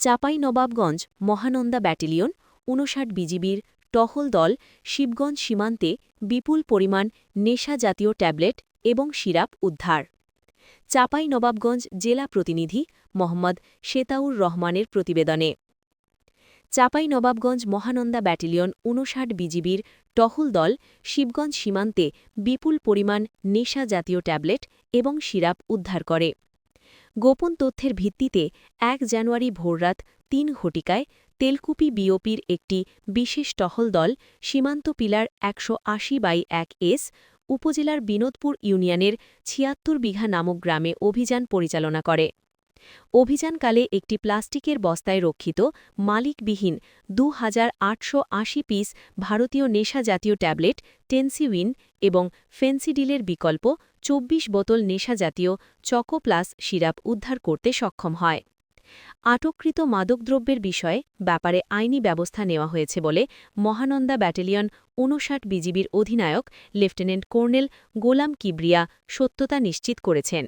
Chapainawabganj Mahananda battalion ৫৯ বিজিবির টহল দল শিবগঞ্জ সীমান্তে বিপুল পরিমাণ নেশা জাতীয় ট্যাবলেট এবং সিরাপ উদ্ধার। চাঁপাইনবাবগঞ্জ জেলা প্রতিনিধি মোহাম্মদ শেতাউর রহমানের প্রতিবেদনে। চাঁপাইনবাবগঞ্জ মহানন্দা ব্যাটালিয়ন ৫৯ বিজিবির টহল দল শিবগঞ্জ সীমান্তে বিপুল পরিমাণ নেশা জাতীয় ট্যাবলেট এবং সিরাপ উদ্ধার করে। গোপন তথ্যের ভিত্তিতে ১ জানুয়ারি ভোররাত ৩ ঘটিকায় তেলকুপি বিওপির একটি বিশেষ টহল দল সীমান্ত পিলার ১৮০/১ উপজেলার বিনোদপুর ইউনিয়নের ৭৬ বিঘা নামক গ্রামে অভিযান পরিচালনা করে। অভিযানকালে একটি প্লাস্টিকের বস্তায় রক্ষিত মালিকবিহীন ২,৮৮০ পিস ভারতীয় নেশা জাতীয় ট্যাবলেট টেনসিউইন এবং ফেন্সিডিলের বিকল্প ২৪ বোতল নেশা জাতীয় চকোপ্লাস সিরাপ উদ্ধার করতে সক্ষম হয়। আটককৃত মাদকদ্রব্যের বিষয়ে ব্যাপারে আইনি ব্যবস্থা নেওয়া হয়েছে বলে মহানন্দা ব্যাটালিয়ন ৫৯ বিজিবির অধিনায়ক লেফটেন্যান্ট কর্নেল গোলাম কিবরিয়া সত্যতা নিশ্চিত করেছেন।